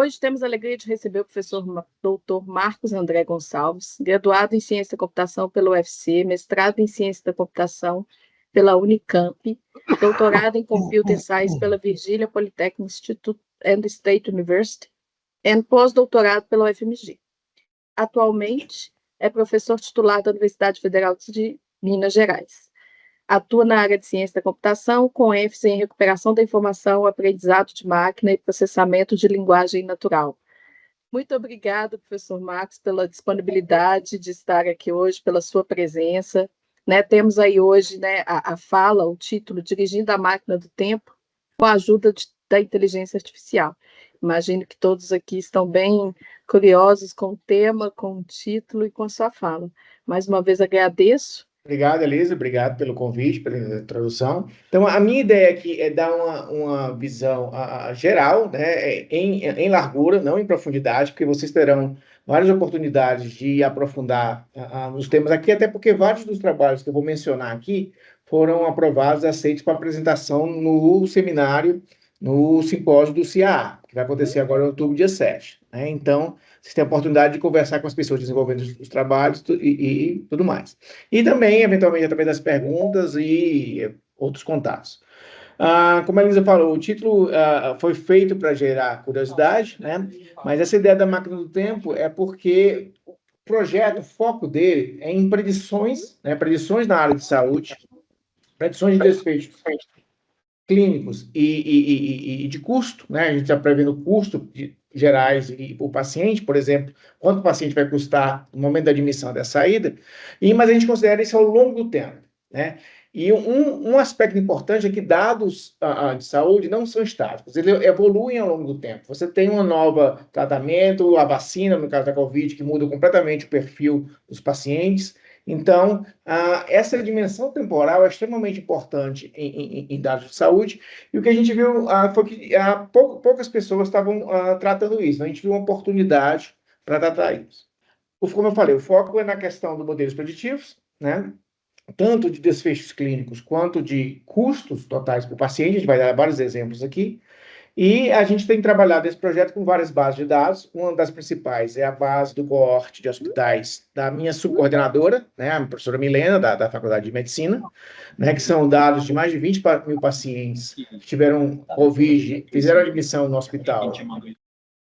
hoje temos a alegria de receber o professor doutor Marcos André Gonçalves, graduado em Ciência da Computação pela UFC, mestrado em Ciência da Computação pela Unicamp, doutorado em Computer Science pela Virginia Polytechnic Institute and State University, e pós-doutorado pela UFMG. Atualmente, é professor titular da Universidade Federal de Minas Gerais. Atua na área de ciência da computação, com ênfase em recuperação da informação, aprendizado de máquina e processamento de linguagem natural. Muito obrigada, professor Marcos, pela disponibilidade de estar aqui hoje, pela sua presença. Temos aí hoje a fala, o título, Dirigindo a Máquina do Tempo, com a ajuda da inteligência artificial. Imagino que todos aqui estão bem curiosos com o tema, com o título e com a sua fala. Mais uma vez agradeço. Obrigado, Elisa. Obrigado pelo convite, pela introdução. Então, a minha ideia aqui é dar uma visão geral, né, em largura, não em profundidade, porque vocês terão várias oportunidades de aprofundar nos temas aqui, até porque vários dos trabalhos que eu vou mencionar aqui foram aprovados e aceitos para apresentação no seminário, no simpósio do CIA, que vai acontecer agora em outubro, dia 7. Né? Então, vocês têm a oportunidade de conversar com as pessoas desenvolvendo os trabalhos e tudo mais. E também, eventualmente, através das perguntas e outros contatos. Como a Elisa falou, o título foi feito para gerar curiosidade, né? Mas essa ideia da máquina do tempo é porque o projeto, o foco dele é em predições, né? Predições na área de saúde, predições de desfechos clínicos e de custo, né? A gente está prevendo custo gerais e por paciente, por exemplo, quanto o paciente vai custar no momento da admissão e da saída, mas a gente considera isso ao longo do tempo, né? E um aspecto importante é que dados de saúde não são estáticos, eles evoluem ao longo do tempo. Você tem um novo tratamento, a vacina, no caso da Covid, que muda completamente o perfil dos pacientes. Então, essa dimensão temporal é extremamente importante em dados de saúde, e o que a gente viu foi que poucas pessoas estavam tratando isso. A gente viu uma oportunidade para tratar isso. Como eu falei, o foco é na questão dos modelos preditivos, né? Tanto de desfechos clínicos quanto de custos totais para o paciente. A gente vai dar vários exemplos aqui. E a gente tem trabalhado esse projeto com várias bases de dados. Uma das principais é a base do coorte de hospitais da minha subcoordenadora, né, a professora Milena, da Faculdade de Medicina, né, que são dados de mais de 20 mil pacientes que tiveram Covid, fizeram admissão no hospital.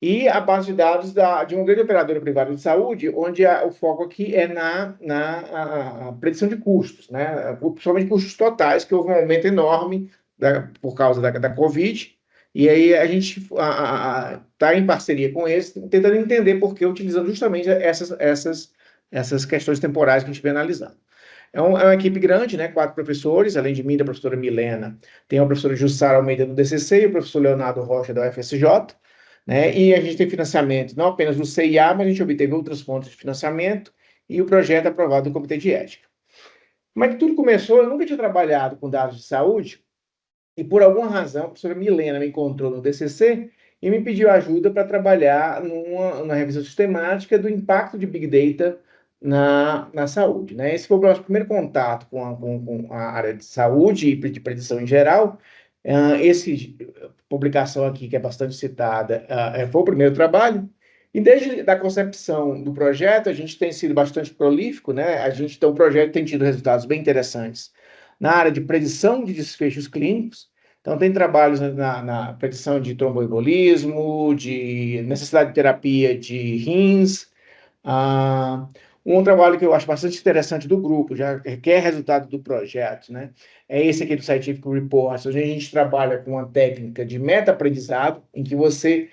E a base de dados de uma grande operadora privada de saúde, onde o foco aqui é na predição de custos, né, principalmente custos totais, que houve um aumento enorme por causa da Covid. E aí a gente está em parceria com eles, tentando entender por que, utilizando justamente essas questões temporais que a gente vem analisando. É uma equipe grande, né? 4 professores, além de mim, da professora Milena, tem a professora Jussara Almeida do DCC e o professor Leonardo Rocha da UFSJ, né? E a gente tem financiamento não apenas do CIA, mas a gente obteve outras fontes de financiamento e o projeto é aprovado do Comitê de Ética. Mas tudo começou, eu nunca tinha trabalhado com dados de saúde, e por alguma razão, a professora Milena me encontrou no DCC e me pediu ajuda para trabalhar numa revisão sistemática do impacto de Big Data na saúde. Né? Esse foi o nosso primeiro contato com a área de saúde e de predição em geral. Essa publicação aqui, que é bastante citada, foi o primeiro trabalho. E desde a concepção do projeto, a gente tem sido bastante prolífico, né? Então, o projeto tem tido resultados bem interessantes na área de predição de desfechos clínicos. Então, tem trabalhos na predição de tromboembolismo, de necessidade de terapia de rins. Um trabalho que eu acho bastante interessante do grupo, já que é resultado do projeto, né? É esse aqui do Scientific Reports, onde a gente trabalha com uma técnica de meta-aprendizado, em que você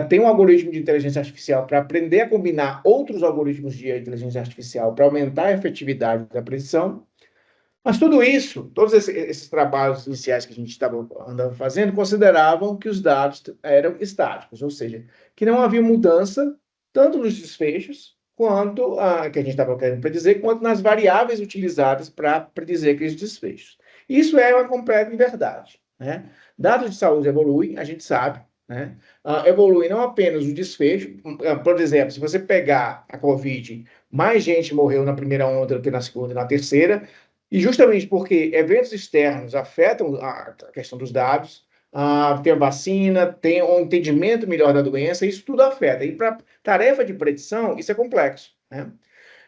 tem um algoritmo de inteligência artificial para aprender a combinar outros algoritmos de inteligência artificial para aumentar a efetividade da predição. Mas tudo isso, todos esses trabalhos iniciais que a gente estava andando fazendo, consideravam que os dados eram estáticos, ou seja, que não havia mudança tanto nos desfechos, quanto que a gente estava querendo predizer, quanto nas variáveis utilizadas para predizer aqueles desfechos. Isso é uma completa inverdade. Né? Dados de saúde evoluem, a gente sabe, né? Evolui não apenas o desfecho, por exemplo, se você pegar a Covid, mais gente morreu na primeira onda do que na segunda e na terceira, e justamente porque eventos externos afetam a questão dos dados, tem a vacina, tem um entendimento melhor da doença, isso tudo afeta. E para tarefa de predição, isso é complexo, né?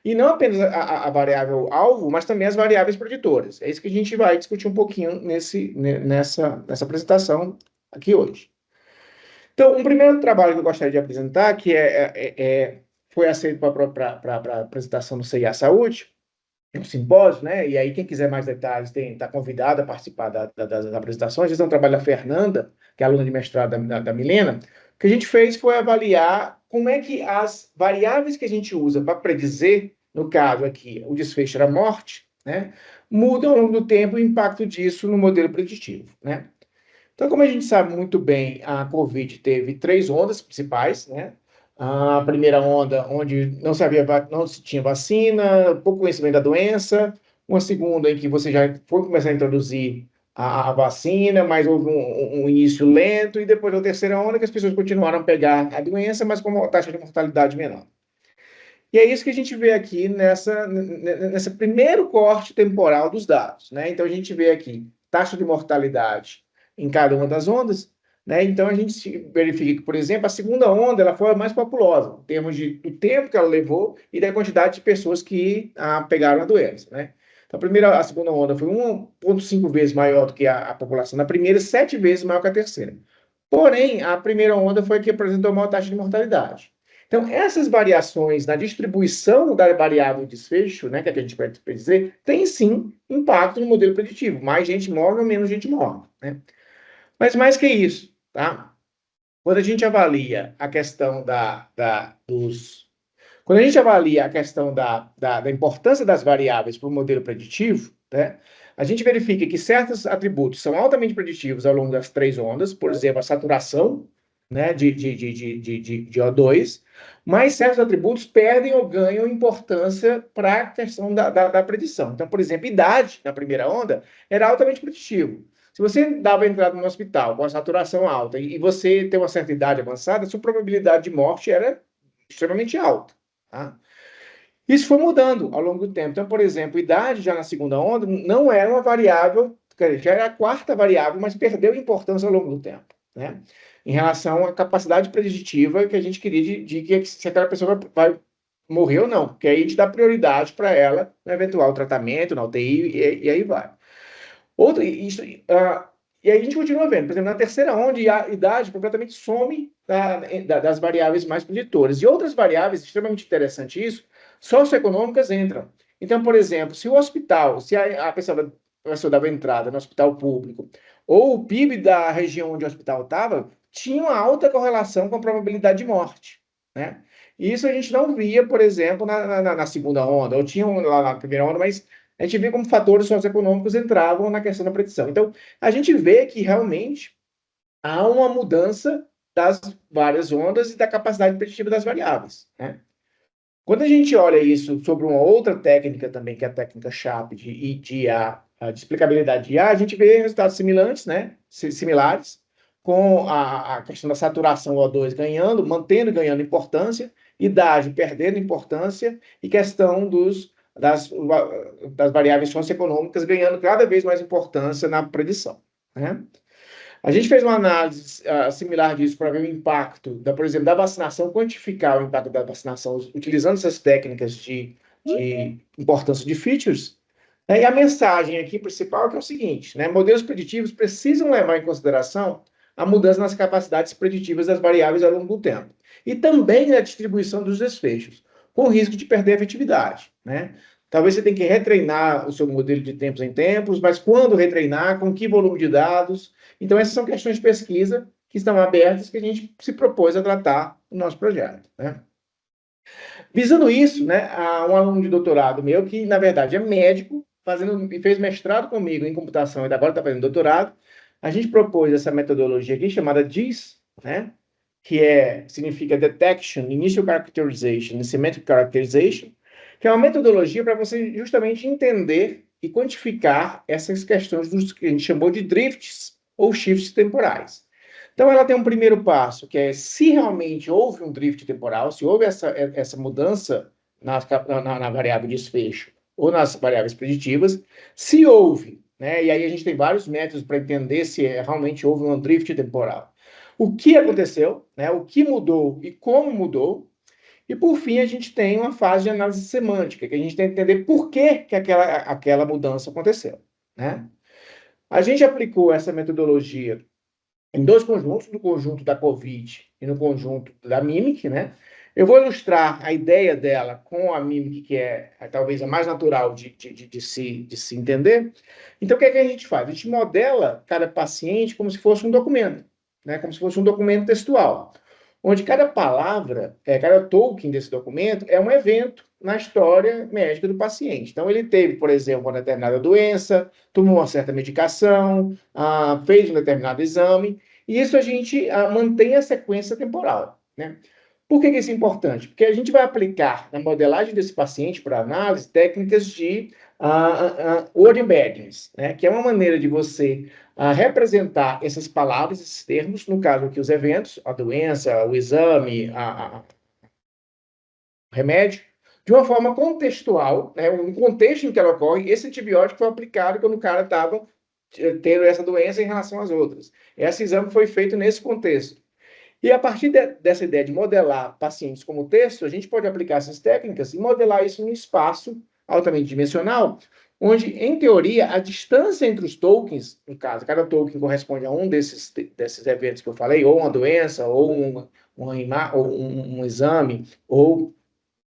E não apenas a variável alvo, mas também as variáveis preditoras. É isso que a gente vai discutir um pouquinho nessa apresentação aqui hoje. Então, um primeiro trabalho que eu gostaria de apresentar, que foi aceito para a apresentação do CIA Saúde, um simpósio, né? E aí, quem quiser mais detalhes, está convidado a participar das apresentações. Esse é um trabalho da Fernanda, que é aluna de mestrado da Milena. O que a gente fez foi avaliar como é que as variáveis que a gente usa para predizer, no caso aqui, o desfecho da morte, né? Mudam ao longo do tempo o impacto disso no modelo preditivo, né? Então, como a gente sabe muito bem, a Covid teve 3 ondas principais, né? A primeira onda, onde não se tinha vacina, pouco conhecimento da doença. Uma segunda, em que você já foi começar a introduzir a vacina, mas houve um início lento. E depois a terceira onda, que as pessoas continuaram a pegar a doença, mas com uma taxa de mortalidade menor. E é isso que a gente vê aqui nesse primeiro corte temporal dos dados, né? Então, a gente vê aqui taxa de mortalidade em cada uma das ondas, né? Então, a gente verifica que, por exemplo, a segunda onda ela foi a mais populosa, em termos do tempo que ela levou e da quantidade de pessoas que pegaram a doença, né? Então, a segunda onda foi 1,5 vezes maior do que a população da primeira, 7 vezes maior que a terceira. Porém, a primeira onda foi a que apresentou maior taxa de mortalidade. Então, essas variações na distribuição da variável desfecho, né, que é a gente vai dizer, tem sim impacto no modelo preditivo. Mais gente morre ou menos gente morre, né? Mas mais que isso, tá? Quando a gente avalia a questão quando a gente avalia a questão da importância das variáveis para o modelo preditivo, né, a gente verifica que certos atributos são altamente preditivos ao longo das 3 ondas, por exemplo, a saturação, né, de O2, mas certos atributos perdem ou ganham importância para a questão da predição. Então, por exemplo, idade na primeira onda era altamente preditivo. Se você dava entrada no hospital com a saturação alta e você tem uma certa idade avançada, sua probabilidade de morte era extremamente alta. Tá? Isso foi mudando ao longo do tempo. Então, por exemplo, idade já na segunda onda não era uma variável, já era a quarta variável, mas perdeu importância ao longo do tempo, né? Em relação à capacidade preditiva que a gente queria de que se aquela pessoa vai morrer ou não, porque aí a gente dá prioridade para ela no eventual tratamento, na UTI, e aí vai. E aí a gente continua vendo, por exemplo, na terceira onda, a idade completamente some das variáveis mais preditoras. E outras variáveis, extremamente interessante isso, socioeconômicas entram. Então, por exemplo, se o hospital, se a pessoa dava entrada no hospital público, ou o PIB da região onde o hospital estava, tinha uma alta correlação com a probabilidade de morte, né? E isso a gente não via, por exemplo, na segunda onda, ou tinha lá na primeira onda, mas a gente vê como fatores socioeconômicos entravam na questão da predição. Então, a gente vê que realmente há uma mudança das várias ondas e da capacidade preditiva das variáveis, né? Quando a gente olha isso sobre uma outra técnica também, que é a técnica SHAP de IA, de explicabilidade de IA, a gente vê resultados similares, né? Similares, com a questão da saturação O2 ganhando importância, idade perdendo importância e questão das variáveis socioeconômicas ganhando cada vez mais importância na predição, né? A gente fez uma análise similar disso para ver o impacto, por exemplo, da vacinação, quantificar o impacto da vacinação utilizando essas técnicas de importância de features, né? E a mensagem aqui principal é que é o seguinte, né? Modelos preditivos precisam levar em consideração a mudança nas capacidades preditivas das variáveis ao longo do tempo. E também na distribuição dos desfechos, com o risco de perder a efetividade, né? Talvez você tenha que retreinar o seu modelo de tempos em tempos, mas quando retreinar, com que volume de dados? Então, essas são questões de pesquisa que estão abertas, que a gente se propôs a tratar no nosso projeto, né? Visando isso, né, um aluno de doutorado meu, que na verdade é médico, fez mestrado comigo em computação e agora está fazendo doutorado, a gente propôs essa metodologia aqui chamada DIS, né, que significa Detection, Initial Characterization e Semantic Characterization, que é uma metodologia para você justamente entender e quantificar essas questões dos que a gente chamou de drifts ou shifts temporais. Então, ela tem um primeiro passo, que é se realmente houve um drift temporal, se houve essa mudança na variável desfecho ou nas variáveis preditivas. Se houve, né? E aí a gente tem vários métodos para entender se realmente houve um drift temporal. O que aconteceu, né? O que mudou e como mudou. E, por fim, a gente tem uma fase de análise semântica, que a gente tem que entender por que aquela mudança aconteceu, né? A gente aplicou essa metodologia em dois conjuntos, no conjunto da COVID e no conjunto da Mimic, né? Eu vou ilustrar a ideia dela com a Mimic, que é talvez a mais natural de se entender. Então, o que é que a gente faz? A gente modela cada paciente como se fosse um documento, né? Como se fosse um documento textual, onde cada palavra, cada token desse documento é um evento na história médica do paciente. Então, ele teve, por exemplo, uma determinada doença, tomou uma certa medicação, fez um determinado exame, e isso a gente mantém a sequência temporal, né? Por que isso é importante? Porque a gente vai aplicar na modelagem desse paciente para análise técnicas de word embeddings, né? Que é uma maneira de você representar essas palavras, esses termos, no caso aqui os eventos, a doença, o exame, o remédio, de uma forma contextual, né? Um contexto em que ela ocorre. Esse antibiótico foi aplicado quando o cara estava tendo essa doença em relação às outras. Esse exame foi feito nesse contexto. E a partir dessa ideia de modelar pacientes como texto, a gente pode aplicar essas técnicas e modelar isso num espaço altamente dimensional, onde, em teoria, a distância entre os tokens, no caso, cada token corresponde a um desses eventos que eu falei, ou uma doença, ou um exame, ou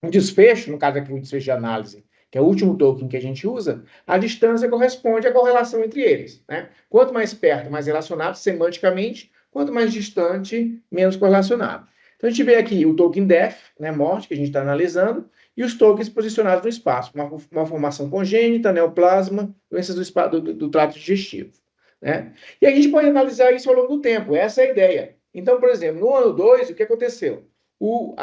um desfecho, no caso aqui, um desfecho de análise, que é o último token que a gente usa, a distância corresponde à correlação entre eles, né? Quanto mais perto, mais relacionado semanticamente, quanto mais distante, menos correlacionado. Então, a gente vê aqui o token death, né, morte, que a gente está analisando, e os tokens posicionados no espaço, uma formação congênita, neoplasma, doenças do trato digestivo, né? E a gente pode analisar isso ao longo do tempo, essa é a ideia. Então, por exemplo, no ano 2, o que aconteceu? O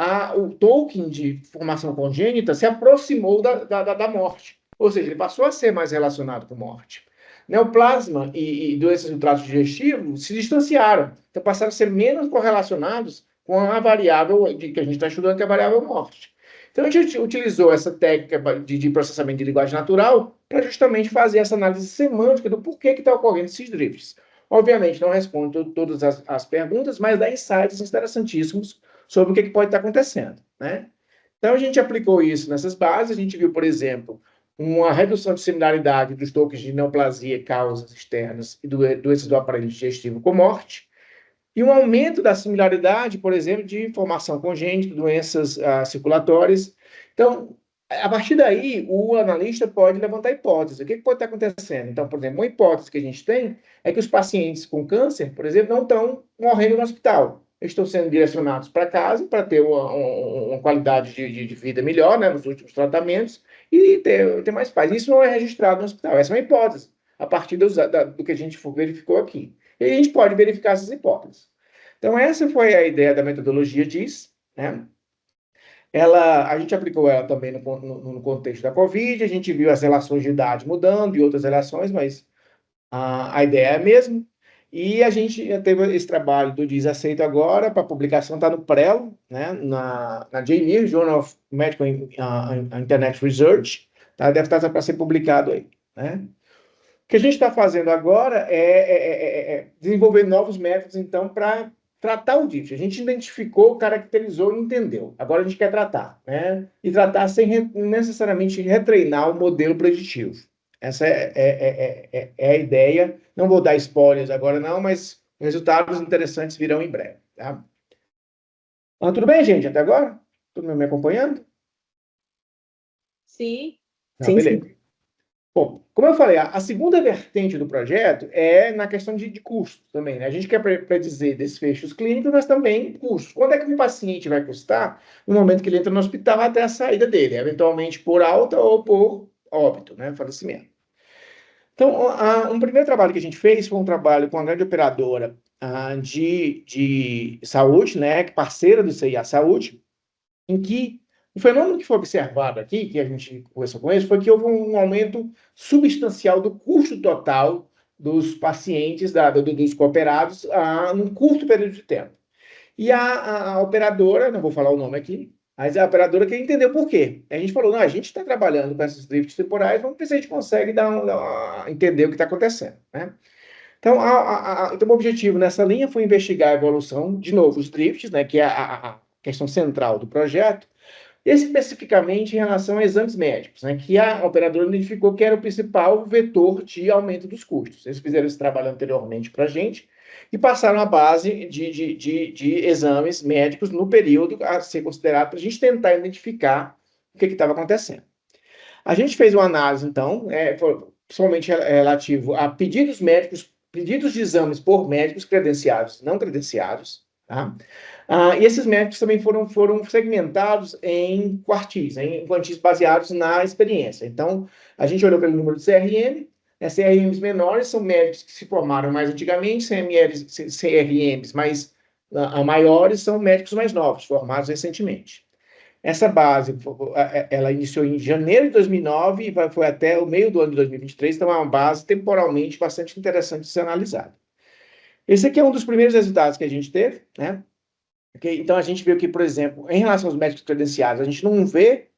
token de formação congênita se aproximou da morte, ou seja, ele passou a ser mais relacionado com morte. Neoplasma e doenças do trato digestivo se distanciaram, então passaram a ser menos correlacionados com a variável que a gente está estudando, que é a variável morte. Então, a gente utilizou essa técnica de processamento de linguagem natural para justamente fazer essa análise semântica do porquê que está ocorrendo esses drifts. Obviamente, não responde todas as perguntas, mas dá insights interessantíssimos sobre o que pode estar acontecendo, né? Então, a gente aplicou isso nessas bases, a gente viu, por exemplo, uma redução de similaridade dos tokens de neoplasia, causas externas e doenças do aparelho digestivo com morte, e um aumento da similaridade, por exemplo, de formação congênita, doenças circulatórias. Então, a partir daí, o analista pode levantar hipóteses. O que pode estar acontecendo? Então, por exemplo, uma hipótese que a gente tem é que os pacientes com câncer, por exemplo, não estão morrendo no hospital. Eles estão sendo direcionados para casa para ter uma qualidade de vida melhor, né, nos últimos tratamentos e ter mais paz. Isso não é registrado no hospital. Essa é uma hipótese, a partir do que a gente verificou aqui. E a gente pode verificar essas hipóteses. Então, essa foi a ideia da metodologia DIS, né? A gente aplicou ela também no contexto da Covid, a gente viu as relações de idade mudando e outras relações, mas a ideia é a mesma. E a gente teve esse trabalho do DIS aceito agora, para publicação, está no Prelo, né? na JMIR, Journal of Medical Internet Research, tá? Deve estar para ser publicado aí, né? O que a gente está fazendo agora é desenvolver novos métodos, então, para tratar o DIT. A gente identificou, caracterizou e entendeu. Agora a gente quer tratar, né? E tratar sem necessariamente retreinar o modelo preditivo. Essa é a ideia. Não vou dar spoilers agora, não, mas resultados interessantes virão em breve, tá? Tudo bem, gente, até agora? Todo mundo me acompanhando? Sim. Sim, beleza. Sim. Bom, como eu falei, a segunda vertente do projeto é na questão de custo também, né? A gente quer predizer desfechos clínicos, mas também custos. Quanto é que um paciente vai custar no momento que ele entra no hospital até a saída dele, eventualmente por alta ou por óbito, né? Falecimento. Então, um primeiro trabalho que a gente fez foi um trabalho com uma grande operadora de saúde, né? Parceira do CIA Saúde, em que o fenômeno que foi observado aqui, que a gente conversou com eles, foi que houve um aumento substancial do custo total dos pacientes, dos cooperados, num curto período de tempo. E a operadora, não vou falar o nome aqui, Mas a operadora queria entender por quê. A gente falou, não, a gente está trabalhando com esses drifts temporais, vamos ver se a gente consegue entender o que está acontecendo, né? Então, então, o objetivo nessa linha foi investigar a evolução, de novo, os drifts, né, que é a questão central do projeto, especificamente em relação a exames médicos, né, que a operadora identificou que era o principal vetor de aumento dos custos. Eles fizeram esse trabalho anteriormente para a gente e passaram a base de exames médicos no período a ser considerado para a gente tentar identificar o que estava acontecendo. A gente fez uma análise, então, principalmente relativo a pedidos médicos, pedidos de exames por médicos credenciados, não credenciados, tá? E esses médicos também foram segmentados em quantis baseados na experiência. Então, a gente olhou pelo número de CRM, né? CRMs menores são médicos que se formaram mais antigamente, CRMs mais maiores são médicos mais novos, formados recentemente. Essa base, ela iniciou em janeiro de 2009 e foi até o meio do ano de 2023, então é uma base temporalmente bastante interessante de ser analisada. Esse aqui é um dos primeiros resultados que a gente teve, né? Então, a gente viu que, por exemplo, em relação aos médicos credenciados, a gente não vê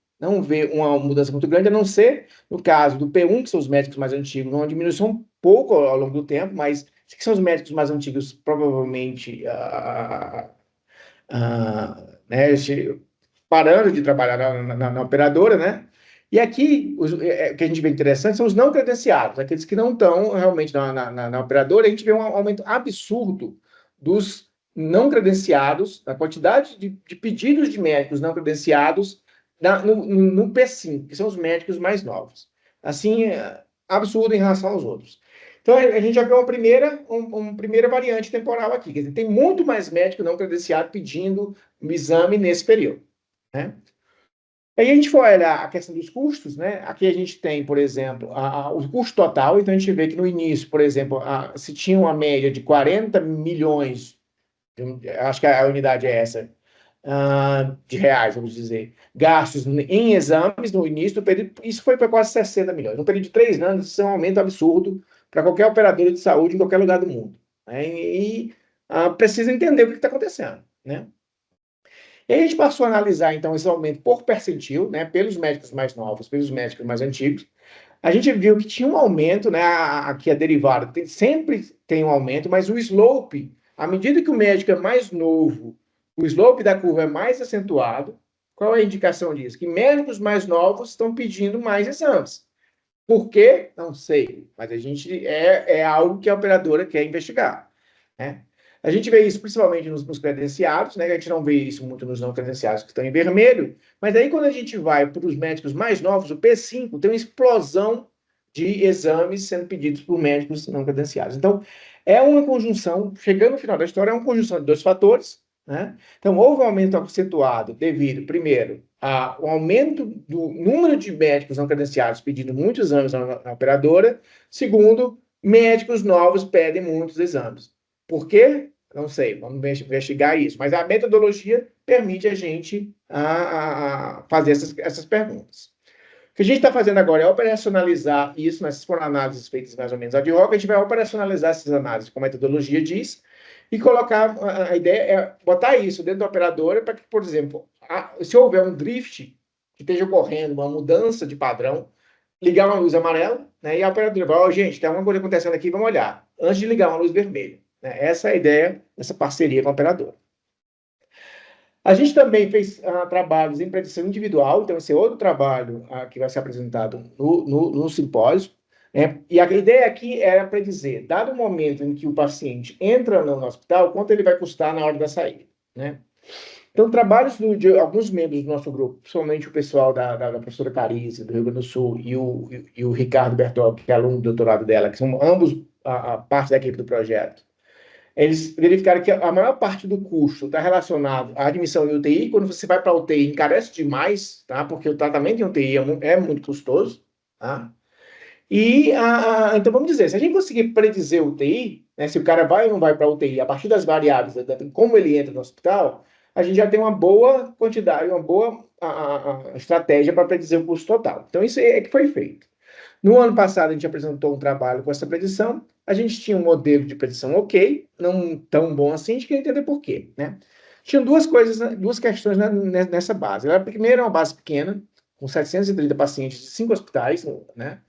uma mudança muito grande, a não ser no caso do P1, que são os médicos mais antigos, uma diminuição um pouco ao longo do tempo, mas que são os médicos mais antigos, provavelmente, né, parando de trabalhar na operadora, né? E aqui, o que a gente vê interessante são os não credenciados, aqueles que não estão realmente na operadora, a gente vê um aumento absurdo dos não credenciados, da quantidade de pedidos de médicos não credenciados no P5, que são os médicos mais novos. Assim, absurdo em relação aos outros. Então, a gente já vê uma primeira variante temporal aqui. Quer dizer, tem muito mais médico não credenciado pedindo um exame nesse período, né? Aí a gente for olhar a questão dos custos, né? Aqui a gente tem, por exemplo, o custo total. Então, a gente vê que no início, por exemplo, se tinha uma média de 40 milhões, acho que a unidade é essa, de reais, vamos dizer, gastos em exames no início do período, isso foi para quase 60 milhões. No período de 3 anos, isso é um aumento absurdo para qualquer operadora de saúde em qualquer lugar do mundo, né? Precisa entender o que está acontecendo, né? E aí a gente passou a analisar, então, esse aumento por percentil, né, pelos médicos mais novos, pelos médicos mais antigos. A gente viu que tinha um aumento, né, aqui a derivada sempre tem um aumento, mas o slope, à medida que o médico é mais novo, o slope da curva é mais acentuado. Qual é a indicação disso? Que médicos mais novos estão pedindo mais exames. Por quê? Não sei, mas a gente é algo que a operadora quer investigar, né? A gente vê isso principalmente nos credenciados, né? A gente não vê isso muito nos não credenciados que estão em vermelho, mas aí quando a gente vai para os médicos mais novos, o P5 tem uma explosão de exames sendo pedidos por médicos não credenciados. Então, é uma conjunção, chegando no final da história, é uma conjunção de dois fatores, né? Então, houve um aumento acentuado devido, primeiro, ao aumento do número de médicos não credenciados pedindo muitos exames na operadora. Segundo, médicos novos pedem muitos exames. Por quê? Não sei, vamos investigar isso. Mas a metodologia permite a gente fazer essas perguntas. O que a gente está fazendo agora é operacionalizar isso, nessas foram análises feitas mais ou menos ad hoc, a gente vai operacionalizar essas análises, como a metodologia diz, e colocar, a ideia é botar isso dentro da operadora para que, por exemplo, se houver um drift que esteja ocorrendo, uma mudança de padrão, ligar uma luz amarela, né, e a operadora vai, oh, gente, tem alguma coisa acontecendo aqui, vamos olhar, antes de ligar uma luz vermelha. Né? Essa é a ideia dessa parceria com a operadora. A gente também fez trabalhos em predição individual, então esse é outro trabalho que vai ser apresentado no simpósio. Né? E a ideia aqui era predizer, dado o momento em que o paciente entra no hospital, quanto ele vai custar na hora da saída. Né? Então, trabalhos de alguns membros do nosso grupo, principalmente o pessoal da professora Carice, do Rio Grande do Sul, e o Ricardo Bertol, que é aluno do doutorado dela, que são ambos a parte da equipe do projeto, eles verificaram que a maior parte do custo está relacionado à admissão em UTI. Quando você vai para a UTI, encarece demais, tá? Porque o tratamento em UTI é muito custoso. Tá? Então, vamos dizer, se a gente conseguir predizer UTI, né, se o cara vai ou não vai para a UTI, a partir das variáveis, como ele entra no hospital, a gente já tem uma boa quantidade, uma boa estratégia para predizer o custo total. Então, isso é que foi feito. No ano passado, a gente apresentou um trabalho com essa predição. A gente tinha um modelo de predição ok, não tão bom assim, a gente queria entender por quê, né? Tinham duas coisas, duas questões nessa base. A primeira é uma base pequena, com 730 pacientes de 5 hospitais, né?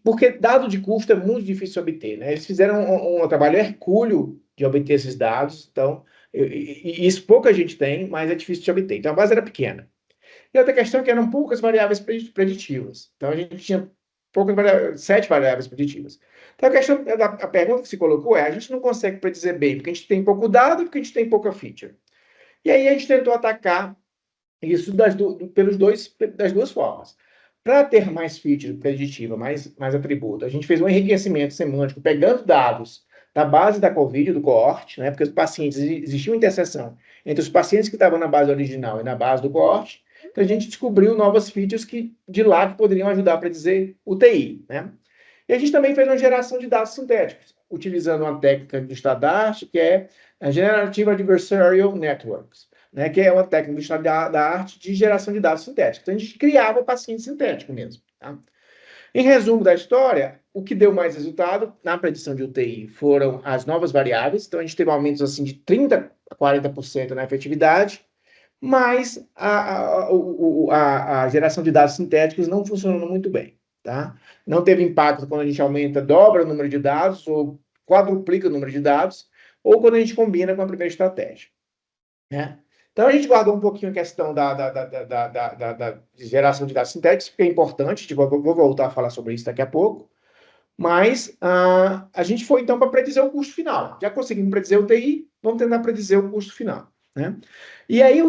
Porque dado de custo é muito difícil de obter, né? Eles fizeram um trabalho hercúleo de obter esses dados, então, isso pouca gente tem, mas é difícil de obter. Então, a base era pequena. E outra questão é que eram poucas variáveis preditivas. Então, a gente tinha poucas variáveis, 7 variáveis preditivas. Então, a pergunta que se colocou é: a gente não consegue predizer bem porque a gente tem pouco dado e porque a gente tem pouca feature. E aí a gente tentou atacar isso das duas formas. Para ter mais feature preditiva, mais atributo, a gente fez um enriquecimento semântico pegando dados da base da COVID, do coorte, né, porque os pacientes, existia uma interseção entre os pacientes que estavam na base original e na base do coorte. Então a gente descobriu novas features de lá que poderiam ajudar para dizer UTI, né? E a gente também fez uma geração de dados sintéticos, utilizando uma técnica do estado da arte, que é a Generative Adversarial Networks, né, que é uma técnica do estado da arte de geração de dados sintéticos. Então, a gente criava o paciente sintético mesmo. Tá? Em resumo da história, o que deu mais resultado na predição de UTI foram as novas variáveis. Então, a gente teve aumentos assim, de 30% a 40% na efetividade, mas a geração de dados sintéticos não funcionou muito bem. Tá? Não teve impacto quando a gente dobra o número de dados, ou quadruplica o número de dados, ou quando a gente combina com a primeira estratégia. Né? Então, a gente guardou um pouquinho a questão da geração de dados sintéticos, porque é importante, vou voltar a falar sobre isso daqui a pouco, mas a gente foi, então, para predizer o custo final. Já conseguimos predizer o TI, vamos tentar predizer o custo final. Né? E aí,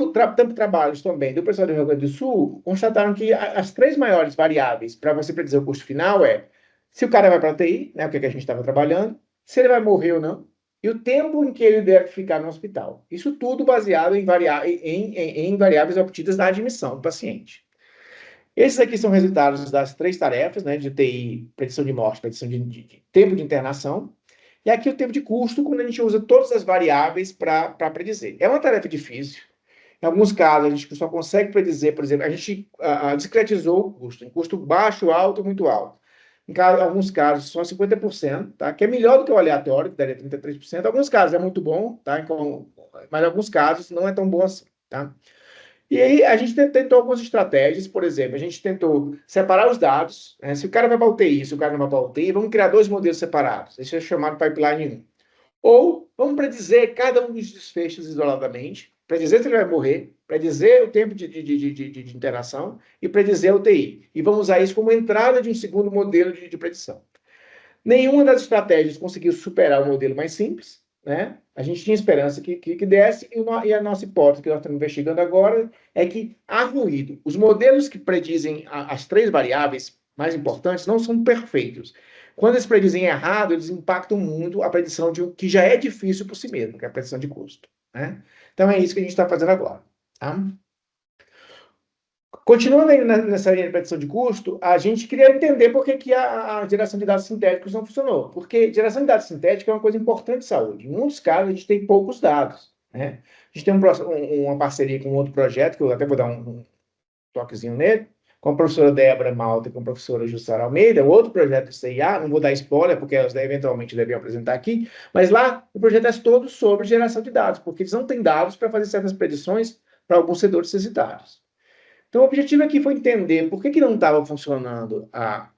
trabalhos também do pessoal do Rio Grande do Sul constataram que as 3 maiores variáveis para você predizer o custo final é se o cara vai para a TI, né, o que a gente estava trabalhando, se ele vai morrer ou não, e o tempo em que ele deve ficar no hospital. Isso tudo baseado em variáveis obtidas na admissão do paciente. Esses aqui são resultados das 3 tarefas, né, de TI, predição de morte, predição de tempo de internação. E aqui o tempo de custo, quando a gente usa todas as variáveis para predizer. É uma tarefa difícil. Em alguns casos, a gente só consegue predizer, por exemplo, a gente discretizou o custo, em custo baixo, alto, muito alto. Em alguns casos, só 50%, tá? Que é melhor do que o aleatório, que daria 33%. Em alguns casos é muito bom, tá? Mas em alguns casos não é tão bom assim, tá? E aí a gente tentou algumas estratégias, por exemplo, a gente tentou separar os dados, né? Se o cara vai para a UTI, se o cara não vai para a UTI, vamos criar 2 modelos separados. Isso é chamado pipeline 1. Ou vamos predizer cada um dos desfechos isoladamente, predizer se ele vai morrer, predizer o tempo de interação e predizer a UTI. E vamos usar isso como entrada de um segundo modelo de predição. Nenhuma das estratégias conseguiu superar o modelo mais simples, né? A gente tinha esperança que desse, e a nossa hipótese que nós estamos investigando agora é que há ruído. Os modelos que predizem as 3 variáveis mais importantes não são perfeitos. Quando eles predizem errado, eles impactam muito a predição de que já é difícil por si mesmo, que é a predição de custo. Né? Então é isso que a gente está fazendo agora. Tá? Continuando aí nessa linha de predição de custo, a gente queria entender por que a geração de dados sintéticos não funcionou. Porque geração de dados sintéticos é uma coisa importante de saúde. Em muitos casos, a gente tem poucos dados. Né? A gente tem uma parceria com outro projeto, que eu até vou dar um toquezinho nele, com a professora Débora Malta e com a professora Jussara Almeida, outro projeto do CIA, não vou dar spoiler, porque elas eventualmente devem apresentar aqui, mas lá o projeto é todo sobre geração de dados, porque eles não têm dados para fazer certas predições para alguns setores necessitados. Então, o objetivo aqui foi entender por que não estava funcionando a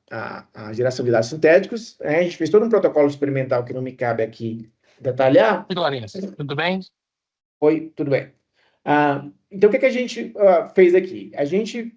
geração de dados sintéticos. A gente fez todo um protocolo experimental que não me cabe aqui detalhar. Oi, Larissa, tudo bem? Oi, tudo bem. Então, o que a gente fez aqui? A gente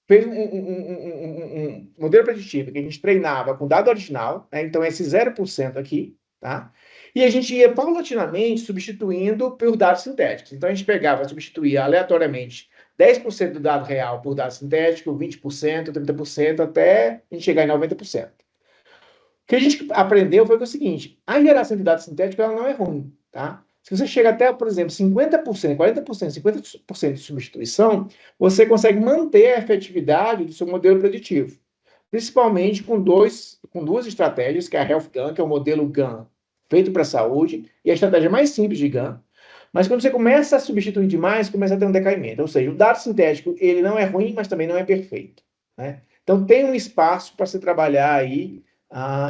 fez um modelo preditivo que a gente treinava com dado original, né? Então, esse 0% aqui, tá? E a gente ia paulatinamente substituindo por dados sintéticos. Então, a gente substituía aleatoriamente 10% do dado real por dado sintético, 20%, 30%, até a gente chegar em 90%. O que a gente aprendeu foi o seguinte: a geração de dados sintéticos ela não é ruim, tá? Se você chega até, por exemplo, 50%, 40%, 50% de substituição, você consegue manter a efetividade do seu modelo preditivo. Principalmente com duas estratégias, que é a Health GAN, que é o modelo GAN feito para a saúde, e a estratégia mais simples de GAN. Mas quando você começa a substituir demais, começa a ter um decaimento. Ou seja, o dado sintético, ele não é ruim, mas também não é perfeito. Né? Então, tem um espaço para se trabalhar aí,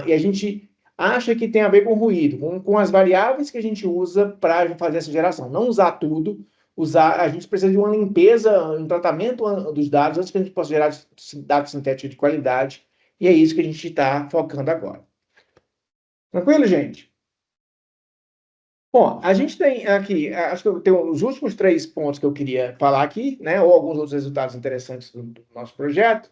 e a gente acha que tem a ver com ruído, com as variáveis que a gente usa para fazer essa geração. Não usar tudo, a gente precisa de uma limpeza, um tratamento dos dados antes que a gente possa gerar dados sintéticos de qualidade, e é isso que a gente está focando agora. Tranquilo, gente? Bom, a gente tem aqui, acho que eu tenho os últimos 3 pontos que eu queria falar aqui, né, ou alguns outros resultados interessantes do nosso projeto.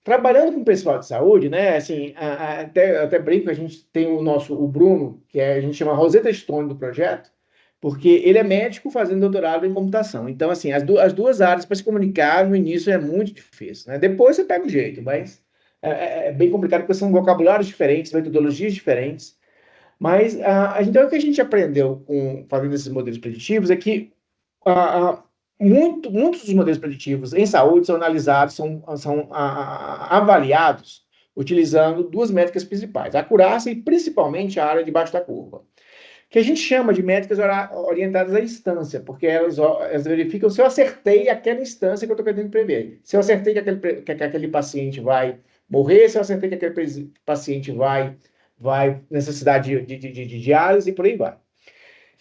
Trabalhando com o pessoal de saúde, né, assim, até brinco, a gente tem o Bruno, que a gente chama Rosetta Stone do projeto, porque ele é médico fazendo doutorado em computação. Então, assim, as duas áreas para se comunicar no início é muito difícil, né? Depois você pega o jeito, mas é bem complicado porque são vocabulários diferentes, metodologias diferentes. Mas então, o que a gente aprendeu fazendo esses modelos preditivos é que muitos dos modelos preditivos em saúde são analisados, são avaliados utilizando 2 métricas principais, a acurácia e principalmente a área debaixo da curva, que a gente chama de métricas orientadas à instância, porque elas verificam se eu acertei aquela instância que eu estou querendo prever. Se eu acertei que aquele paciente vai morrer, se eu acertei que aquele paciente vai necessidade de diálise e por aí vai.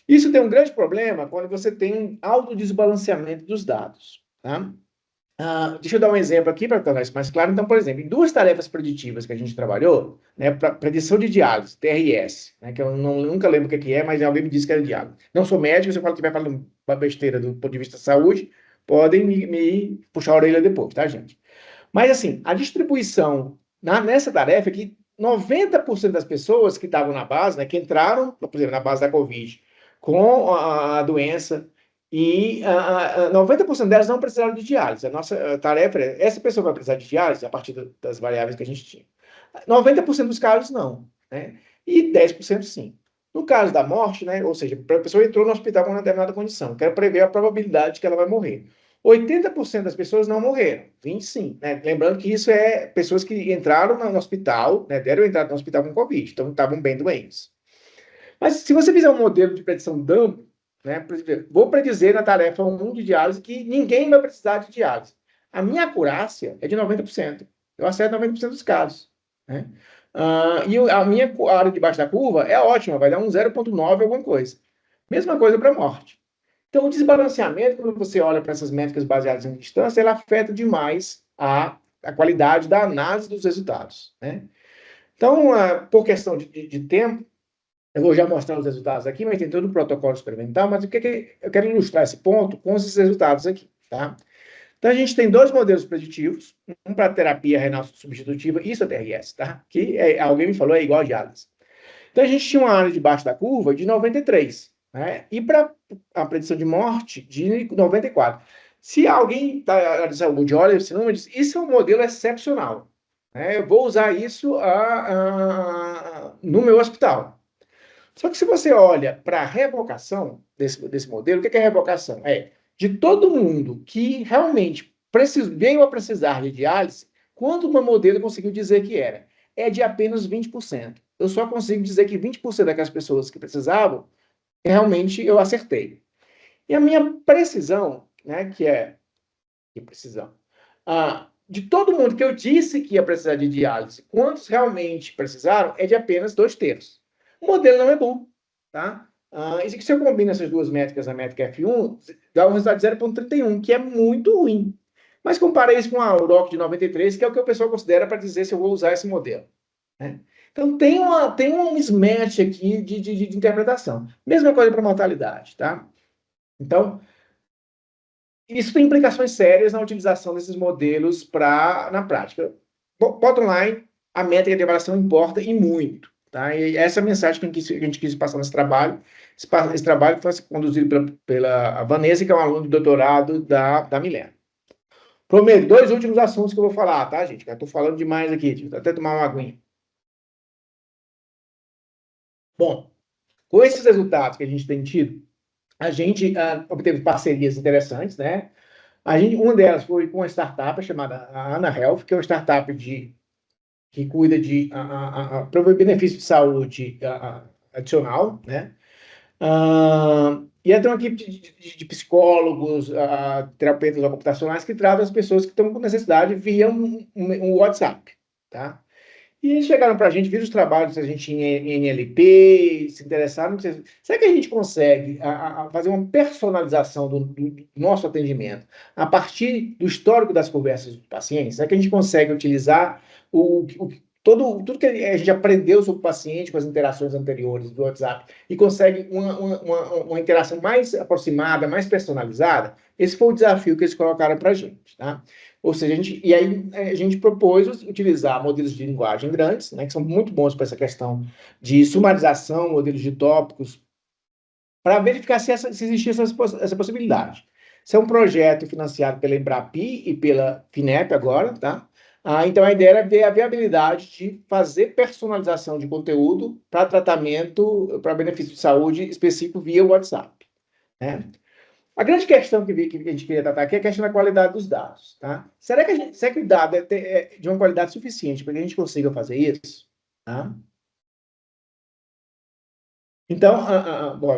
Isso tem um grande problema quando você tem um alto desbalanceamento dos dados. Tá? Deixa eu dar um exemplo aqui para tornar isso mais claro. Então, por exemplo, em 2 tarefas preditivas que a gente trabalhou, né, para predição de diálise, TRS, né, que eu nunca lembro o que é, mas alguém me disse que era diálise. Não sou médico, se eu estiver falando uma besteira do ponto de vista da saúde, podem me puxar a orelha depois, tá, gente? Mas, assim, a distribuição nessa tarefa é que 90% das pessoas que estavam na base, né, que entraram, por exemplo, na base da Covid, com a doença, e 90% delas não precisaram de diálise. A nossa tarefa é, essa pessoa vai precisar de diálise a partir das variáveis que a gente tinha. 90% dos casos não, né? E 10% sim. No caso da morte, né, ou seja, a pessoa entrou no hospital com uma determinada condição, quero prever a probabilidade de que ela vai morrer. 80% das pessoas não morreram, 20 sim, né? Lembrando que isso é pessoas que entraram no hospital, né, deram entrada no hospital com Covid, então estavam bem doentes. Mas se você fizer um modelo de predição dumb, né, vou predizer na tarefa 1 de diálise que ninguém vai precisar de diálise. A minha acurácia é de 90%. Eu acerto 90% dos casos. Né? E a minha área debaixo da curva é ótima, vai dar um 0,9 alguma coisa. Mesma coisa para a morte. Então, o desbalanceamento, quando você olha para essas métricas baseadas em distância, ela afeta demais a qualidade da análise dos resultados. Né? Então, por questão de tempo, eu vou já mostrar os resultados aqui, mas tem todo o protocolo experimental, mas o que eu quero ilustrar esse ponto com esses resultados aqui, tá? Então, a gente tem 2 modelos preditivos, um para terapia renal substitutiva, isso é TRS, tá? Que alguém me falou, é igual a diálise. Então, a gente tinha uma área debaixo da curva de 93, né? E para a predição de morte, de 94. Se alguém está de saúde olha esse número e diz, isso é um modelo excepcional, né? Eu vou usar isso no meu hospital. Só que se você olha para a revocação desse modelo, o que é revocação? É de todo mundo que realmente veio a precisar de diálise, quanto o meu modelo conseguiu dizer que era? É de apenas 20%. Eu só consigo dizer que 20% daquelas pessoas que precisavam, realmente eu acertei. E a minha precisão, né, que precisão, de todo mundo que eu disse que ia precisar de diálise, quantos realmente precisaram, é de apenas 2/3. O modelo não é bom, tá? E se eu combino essas 2 métricas, a métrica F1, dá um resultado de 0,31, que é muito ruim. Mas compara isso com a UROC de 93, que é o que o pessoal considera para dizer se eu vou usar esse modelo. Né? Então, tem um mismatch aqui de interpretação. Mesma coisa para mortalidade, tá? Então, isso tem implicações sérias na utilização desses modelos na prática. Bottom line, a métrica de avaliação importa e muito. Tá? E essa é a mensagem que a gente quis passar nesse trabalho. Esse trabalho foi conduzido pela Vanessa, que é uma aluna de doutorado da Milena. Prometo, 2 últimos assuntos que eu vou falar, tá, gente? Eu estou falando demais aqui, deixa eu até tomar uma aguinha. Bom, com esses resultados que a gente tem tido, a gente obteve parcerias interessantes, né? Uma delas foi com uma startup chamada Ana Health, que é uma startup que cuida de benefício de saúde adicional, né? E ela tem uma equipe de psicólogos, terapeutas ocupacionais que tratam as pessoas que estão com necessidade via um WhatsApp, tá? E eles chegaram para a gente, viram os trabalhos que a gente tinha em NLP, se interessaram. Será que a gente consegue fazer uma personalização do nosso atendimento a partir do histórico das conversas dos pacientes? Será que a gente consegue utilizar tudo que a gente aprendeu sobre o paciente com as interações anteriores do WhatsApp e consegue uma interação mais aproximada, mais personalizada? Esse foi o desafio que eles colocaram para a gente, tá? Ou seja, a gente propôs utilizar modelos de linguagem grandes, né, que são muito bons para essa questão de sumarização, modelos de tópicos, para verificar se existia essa possibilidade. Isso é um projeto financiado pela Embrapi e pela FINEP agora, tá? Então, a ideia era ver a viabilidade de fazer personalização de conteúdo para tratamento, para benefício de saúde específico via WhatsApp, né? A grande questão que a gente queria tratar aqui é a questão da qualidade dos dados, tá? Será que o dado é de uma qualidade suficiente para que a gente consiga fazer isso? Tá? Então, bom,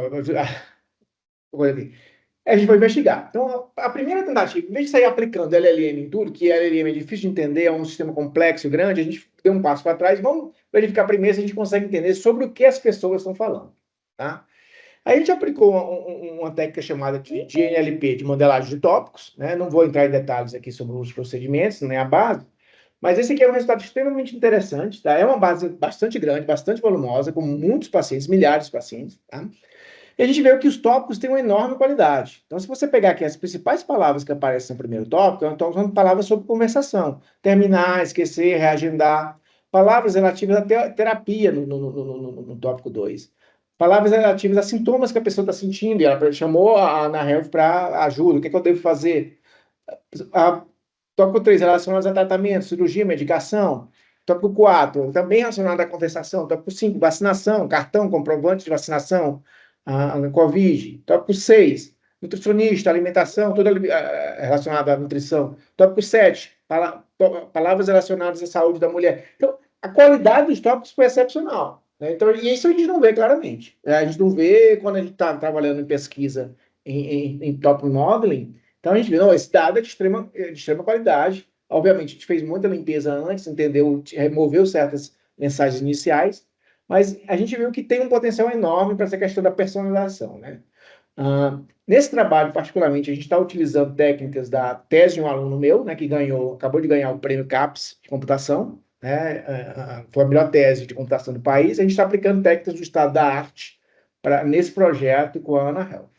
a gente vai investigar. Então, a primeira tentativa, em vez de sair aplicando LLM em tudo, que LLM é difícil de entender, é um sistema complexo e grande, a gente deu um passo para trás, vamos verificar primeiro se a gente consegue entender sobre o que as pessoas estão falando, tá? Aí a gente aplicou uma técnica chamada de NLP, de modelagem de tópicos, né? Não vou entrar em detalhes aqui sobre os procedimentos, nem a base, mas esse aqui é um resultado extremamente interessante, tá? É uma base bastante grande, bastante volumosa, com muitos pacientes, milhares de pacientes, tá? E a gente vê que os tópicos têm uma enorme qualidade. Então, se você pegar aqui as principais palavras que aparecem no primeiro tópico, então são palavras sobre conversação. Terminar, esquecer, reagendar. Palavras relativas à terapia no tópico 2. Palavras relativas a sintomas que a pessoa está sentindo. E ela chamou a Ana Health para ajuda. O que, é que eu devo fazer? Tópico 3, relacionados a tratamento, cirurgia, medicação. Tópico 4, também relacionado à conversação. Tópico 5, vacinação, cartão, comprovante de vacinação, a Covid. Tópico 6, nutricionista, alimentação, tudo relacionado à nutrição. Tópico 7, palavras relacionadas à saúde da mulher. Então, a qualidade dos tópicos foi excepcional, né? Então, e isso a gente não vê claramente. A gente não vê quando a gente está trabalhando em pesquisa em top modeling. Então, a gente vê, não, esse dado é de extrema qualidade. Obviamente, a gente fez muita limpeza antes, entendeu, removeu certas mensagens iniciais, mas a gente viu que tem um potencial enorme para essa questão da personalização, né? Nesse trabalho, particularmente, a gente está utilizando técnicas da tese de um aluno meu, né, que acabou de ganhar o prêmio CAPES de computação, né, foi a melhor tese de computação do país. A gente está aplicando técnicas do estado da arte nesse projeto com a Ana Health.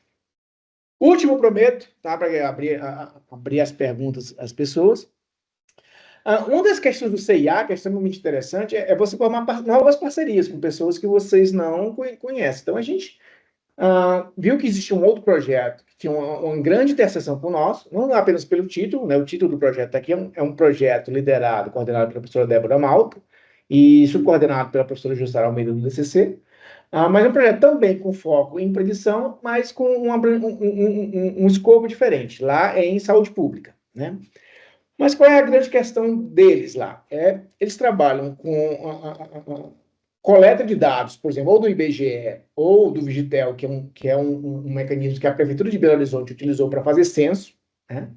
Último, prometo, tá, para abrir as perguntas às pessoas. Uma das questões do CIA, que é extremamente interessante, é você formar novas parcerias com pessoas que vocês não conhecem. Então, a gente viu que existia um outro projeto que tinha uma grande interseção com o nosso, não apenas pelo título, né? O título do projeto aqui é um projeto liderado, coordenado pela professora Débora Malta e subcoordenado pela professora Jussara Almeida do DCC, mas é um projeto também com foco em predição, mas com um escopo diferente. Lá é em saúde pública, né? Mas qual é a grande questão deles lá? Eles trabalham com coleta de dados, por exemplo, ou do IBGE ou do Vigitel, que é um mecanismo que a Prefeitura de Belo Horizonte utilizou para fazer censo, né?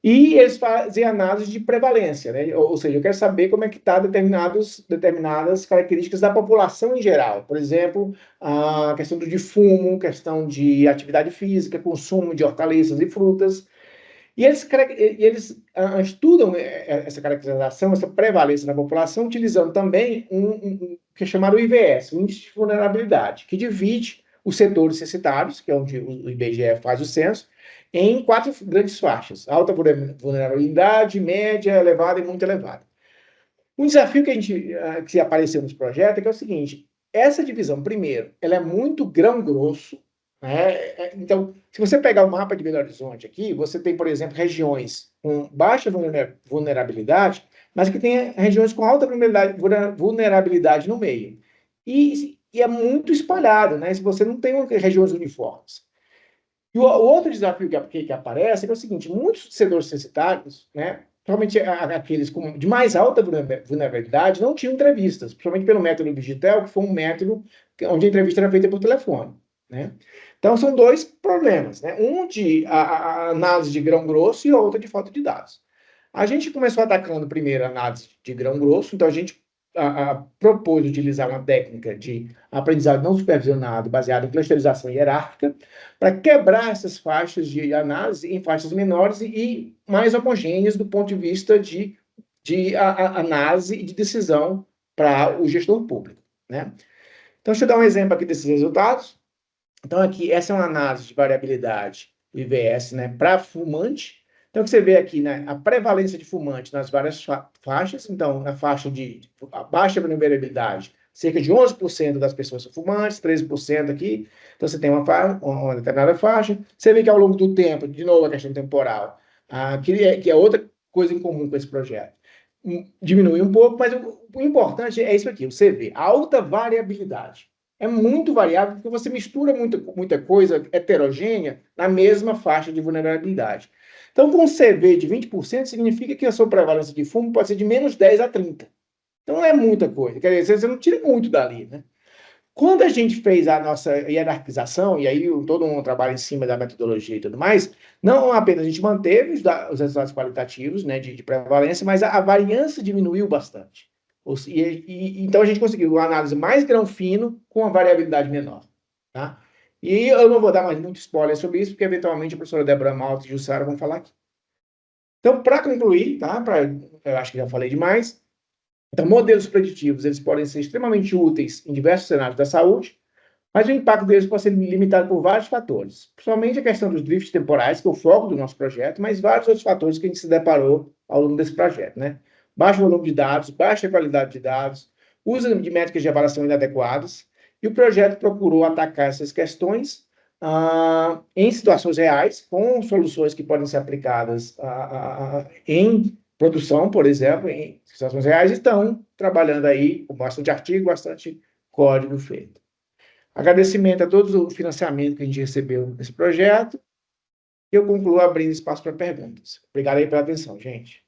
E eles fazem análise de prevalência, né? Ou seja, eu quero saber como é que está determinadas características da população em geral. Por exemplo, a questão de fumo, questão de atividade física, consumo de hortaliças e frutas. E eles estudam essa caracterização, essa prevalência na população, utilizando também um que é chamado IVS, o Índice de Vulnerabilidade, que divide os setores censitários, que é onde o IBGE faz o censo, em 4 grandes faixas: alta vulnerabilidade, média, elevada e muito elevada. Um desafio que apareceu nesse projeto é que é o seguinte: essa divisão, primeiro, ela é muito grão grosso, né? Então, se você pegar o mapa de Belo Horizonte aqui, você tem, por exemplo, regiões com baixa vulnerabilidade, mas que tem regiões com alta vulnerabilidade no meio. E é muito espalhado, né? Se você não tem regiões uniformes. E o outro desafio que aparece é o seguinte: muitos setores censitários, né, principalmente aqueles de mais alta vulnerabilidade, não tinham entrevistas, principalmente pelo método Digitel, que foi um método onde a entrevista era feita por telefone, né? Então, são 2 problemas, né? Um de a análise de grão grosso e a outra de falta de dados. A gente começou atacando primeiro a análise de grão grosso, então a gente propôs utilizar uma técnica de aprendizado não supervisionado baseada em clusterização hierárquica para quebrar essas faixas de análise em faixas menores e mais homogêneas do ponto de vista de análise e de decisão para o gestor público, né? Então, deixa eu dar um exemplo aqui desses resultados. Então, aqui, essa é uma análise de variabilidade do IVS, né, para fumante. Então, o que você vê aqui, né, a prevalência de fumante nas várias faixas. Então, na faixa de baixa vulnerabilidade, cerca de 11% das pessoas são fumantes, 13% aqui. Então, você tem uma determinada faixa. Você vê que ao longo do tempo, de novo a questão temporal, que é outra coisa em comum com esse projeto, diminui um pouco, mas o importante é isso aqui, você vê alta variabilidade. É muito variável porque você mistura muita coisa heterogênea na mesma faixa de vulnerabilidade. Então, com um CV de 20%, significa que a sua prevalência de fumo pode ser de menos 10 a 30. Então, não é muita coisa. Quer dizer, você não tira muito dali, né? Quando a gente fez a nossa hierarquização, e aí todo um trabalho em cima da metodologia e tudo mais, não apenas a gente manteve os resultados qualitativos, né, de prevalência, mas a variância diminuiu bastante. Então a gente conseguiu uma análise mais grão fino com a variabilidade menor. Tá? E eu não vou dar mais muito spoiler sobre isso, porque eventualmente a professora Débora Malta e Jussara vão falar aqui. Então, para concluir, tá? Eu acho que já falei demais. Então, modelos preditivos, eles podem ser extremamente úteis em diversos cenários da saúde, mas o impacto deles pode ser limitado por vários fatores, principalmente a questão dos drifts temporais, que é o foco do nosso projeto, mas vários outros fatores que a gente se deparou ao longo desse projeto, né? Baixo volume de dados, baixa qualidade de dados, uso de métricas de avaliação inadequadas, e o projeto procurou atacar essas questões em situações reais, com soluções que podem ser aplicadas em produção, por exemplo, em situações reais, estão trabalhando aí com bastante artigo, bastante código feito. Agradecimento a todo o financiamento que a gente recebeu nesse projeto. E eu concluo abrindo espaço para perguntas. Obrigado aí pela atenção, gente.